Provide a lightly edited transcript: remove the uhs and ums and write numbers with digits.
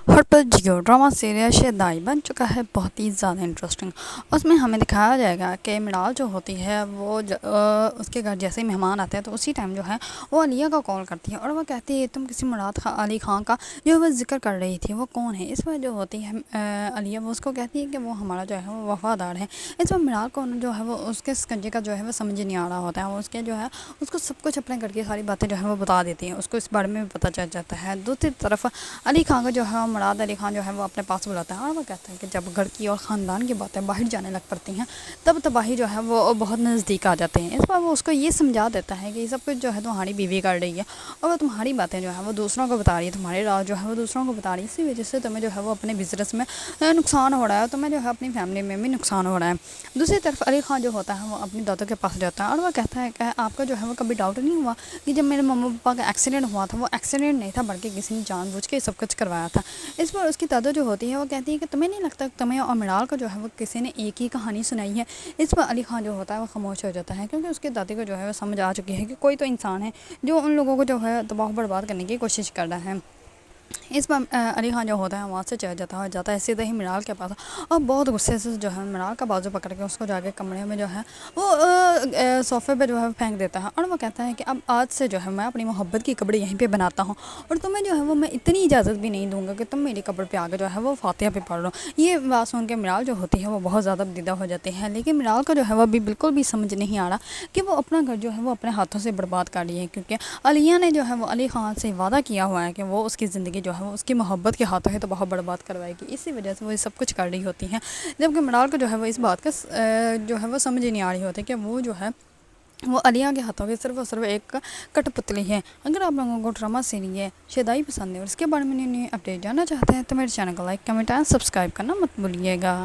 ہر پر Jio drama serial شیدائی بن چکا ہے بہت ہی زیادہ انٹرسٹنگ۔ اس میں ہمیں دکھایا جائے گا کہ مرال جو ہوتی ہے وہ اس کے گھر جیسے ہی مہمان آتے ہیں تو اسی ٹائم جو ہے وہ علیہ کو کال کرتی ہے اور وہ کہتی ہے تم کسی مراد علی خان کا جو وہ ذکر کر رہی تھی وہ کون ہے۔ اس پر جو ہوتی ہے علیہ وہ اس کو کہتی ہے کہ وہ ہمارا جو ہے وہ وفادار ہے۔ اس پر مرال کو جو ہے وہ اس کے سکنجے کا جو ہے وہ سمجھ نہیں آ رہا ہوتا ہے، وہ اس کے جو ہے اس کو سب کچھ اپنے گھر کی ساری باتیں جو ہے وہ بتا دیتی ہیں، اس کو اس بارے میں بھی پتہ چل جاتا ہے۔ دوسری طرف علی خان کا جو ہے مراد علی خان جو ہے وہ اپنے پاس بلاتا ہے اور وہ کہتا ہے کہ جب گھر کی اور خاندان کی باتیں باہر جانے لگ پڑتی ہیں تب تباہی جو ہے وہ بہت نزدیک آ جاتے ہیں۔ اس پر وہ اس کو یہ سمجھا دیتا ہے کہ یہ سب کچھ جو ہے تمہاری بیوی کر رہی ہے اور وہ تمہاری باتیں جو ہے وہ دوسروں کو بتا رہی ہے، تمہارے راز جو ہے وہ دوسروں کو بتا رہی ہے، اسی وجہ سے تمہیں جو ہے وہ اپنے بزنس میں نقصان ہو رہا ہے، تمہیں جو ہے اپنی فیملی میں بھی نقصان ہو رہا ہے۔ دوسری طرف علی خان جو ہوتا ہے وہ اپنی دادوں کے پاس جاتا ہے اور وہ کہتا ہے کہ آپ کا جو ہے وہ کبھی ڈاؤٹ نہیں ہوا کہ جب میرے مما پاپا کا ایکسیڈنٹ ہوا تھا وہ ایکسیڈنٹ نہیں تھا بلکہ کسی نے جان بوجھ کے سب کچھ کروایا تھا۔ اس پر اس کی دادو جو ہوتی ہے وہ کہتی ہے کہ تمہیں نہیں لگتا تمہیں اور مرال کو جو ہے وہ کسی نے ایک ہی کہانی سنائی ہے۔ اس پر علی خان جو ہوتا ہے وہ خاموش ہو جاتا ہے کیونکہ اس کی دادی کو جو ہے وہ سمجھ آ چکی ہے کہ کوئی تو انسان ہے جو ان لوگوں کو جو ہے تباہ و برباد کرنے کی کوشش کر رہا ہے۔ اس پر علی خان جو ہوتا ہے وہاں سے چل جاتا ہے سیدھے ہی مرال کے پاس اور بہت غصے سے جو ہے مرال کا بازو پکڑ کے اس کو جا کے کمرے میں جو ہے وہ صوفے پہ جو ہے پھینک دیتا ہے اور وہ کہتا ہے کہ اب آج سے جو ہے میں اپنی محبت کی قبر یہیں پہ بناتا ہوں اور تمہیں جو ہے وہ میں اتنی اجازت بھی نہیں دوں گا کہ تم میری قبر پہ آ کے جو ہے وہ فاتحہ پہ پڑھ لو۔ یہ بات سن کے مرال جو ہوتی ہے وہ بہت زیادہ بدیدہ ہو جاتی ہے، لیکن مرال کو جو ہے وہ ابھی بالکل بھی سمجھ نہیں آ رہا کہ وہ اپنا گھر جو ہے وہ اپنے ہاتھوں سے برباد کر لی ہے، کیونکہ علیہ نے جو ہے وہ علی خان سے وعدہ کیا ہوا ہے کہ وہ اس کی زندگی جو ہے وہ اس کی محبت کے ہاتھوں ہے تو بہت برباد کروائے گی، اسی وجہ سے وہ یہ سب کچھ کر رہی ہوتی ہیں۔ جبکہ مرال کو جو ہے وہ اس بات کا جو ہے وہ سمجھ نہیں آ رہی ہوتی کہ وہ جو ہے وہ علیہ کے ہاتھوں کی صرف اور صرف ایک کٹ پتلی ہے۔ اگر آپ لوگوں کو ڈرامہ سیریل شیدائی پسند ہے اور اس کے بارے میں نئی اپڈیٹ جاننا چاہتے ہیں تو میرے چینل کو لائک کمنٹ اینڈ سبسکرائب کرنا مت بھولیے گا۔